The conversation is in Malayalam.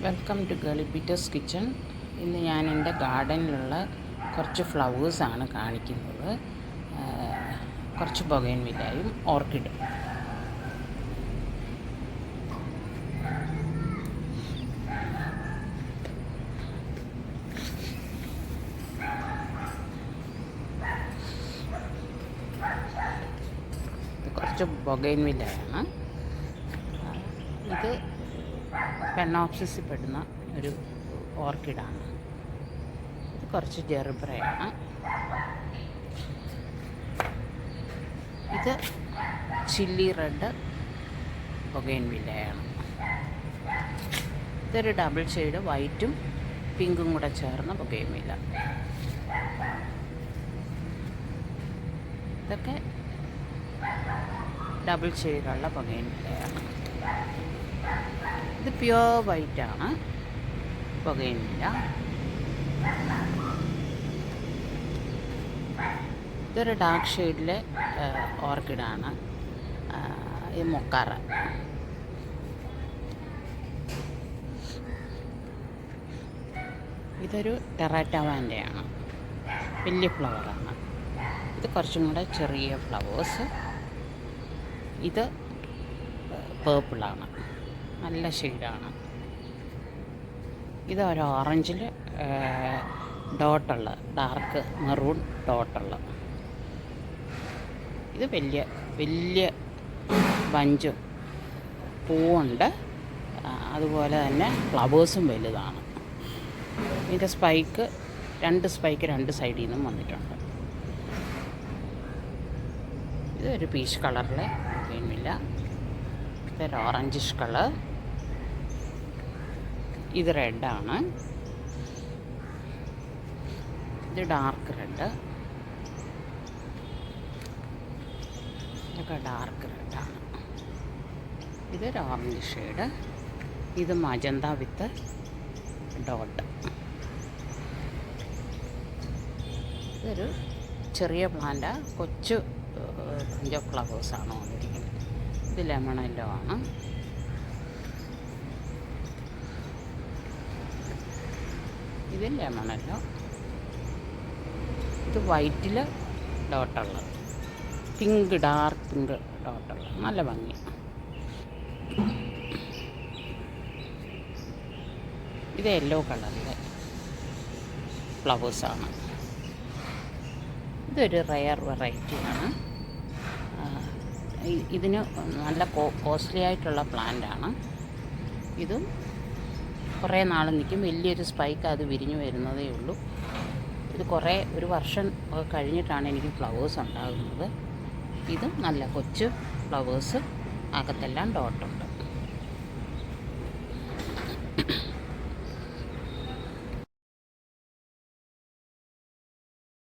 Welcome to Geli Peters kitchen. ഇന്ന് ഞാൻ എൻ്റെ ഗാർഡനിലുള്ള കുറച്ച് ഫ്ലവേഴ്സാണ് കാണിക്കുന്നത്. കുറച്ച് ബൊഗൈൻവില്ലയും ഓർക്കിഡും. കുറച്ച് ബൊഗൈൻവില്ലയാണ്. ഇത് ഫെനോപ്സിസിൽ പെടുന്ന ഒരു ഓർക്കിഡാണ്. ഇത് കുറച്ച് ജെർബ്രയാണ്. ഇത് ചില്ലി റെഡ് ബൊഗൈൻവില്ലയാണ്. ഇതൊരു ഡബിൾ ഷെയ്ഡ് വൈറ്റും പിങ്കും കൂടെ ചേർന്ന ബൊഗൈൻവില്ല. ഇതൊക്കെ ഡബിൾ ഷെയ്ഡുള്ള ബൊഗൈൻവില്ലയാണ്. ഇത് പ്യുവർ വൈറ്റാണ് ബൊഗൈൻവില്ല. ഇതൊരു ഡാർക്ക് ഷെയ്ഡിലെ ഓർക്കിഡാണ്. ഈ മൊക്കാറ. ഇതൊരു ടെറാറ്റാവാൻ്റെയാണ്. വലിയ ഫ്ലവറാണ്. ഇത് കുറച്ചും കൂടെ ചെറിയ ഫ്ലവേഴ്സ്. ഇത് പേർപ്പിളാണ്, നല്ല ഷെയ്ഡാണ്. ഇത് ഒരു ഓറഞ്ചിൽ ഡോട്ടുള്ള, ഡാർക്ക് മെറൂൺ ഡോട്ടുള്ള. ഇത് വലിയ വലിയ ബഞ്ചും പൂവുണ്ട്. അതുപോലെ തന്നെ ഫ്ലവേഴ്സും വലുതാണ്. ഇതിൻ്റെ സ്പൈക്ക് രണ്ട് സൈഡിൽ നിന്നും വന്നിട്ടുണ്ട്. ഇതൊരു പീച്ച് കളറിലെ ബൊഗൈൻവില്ല. ഇതൊരു ഓറഞ്ചിഷ് കളർ. ഇത് റെഡാണ്. ഇത് ഡാർക്ക് റെഡ്. ഇതൊക്കെ ഡാർക്ക് റെഡാണ്. ഇതൊരു ഓറഞ്ച് ഷെയ്ഡ്. ഇത് മജന്ത വിത്ത് ഡോട്ട്. ഇതൊരു ചെറിയ പ്ലാന്റ്, കൊച്ചു ബഞ്ച് ഓഫ് ഫ്ലവേഴ്സാണ് വന്നിരിക്കുന്നത്. ഇത് ലെമൺ യെല്ലോ ആണ്. ഇത് ലെമൺ യെല്ലോ. ഇത് വൈറ്റിൽ ഡോട്ടുള്ളത്, പിങ്ക്, ഡാർക്ക് പിങ്ക് ഡോട്ടുള്ളത്, നല്ല ഭംഗി. ഇത് യെല്ലോ കളറിലെ ഫ്ലവേഴ്സാണ്. ഇതൊരു റെയർ വെറൈറ്റിയാണ്. ഇതിന് നല്ല കോസ്റ്റ്ലി ആയിട്ടുള്ള പ്ലാന്റാണ്. ഇതും കുറേ നാൾ നിൽക്കും. വലിയൊരു സ്പൈക്ക് അത് വിരിഞ്ഞു വരുന്നതേ ഉള്ളൂ. ഇത് ഒരു വർഷം കഴിഞ്ഞിട്ടാണ് എനിക്ക് ഫ്ലവേഴ്സ് ഉണ്ടാകുന്നത്. ഇതും നല്ല കൊച്ചു ഫ്ലവേഴ്സ്, അകത്തെല്ലാം ഡോട്ടുണ്ട്.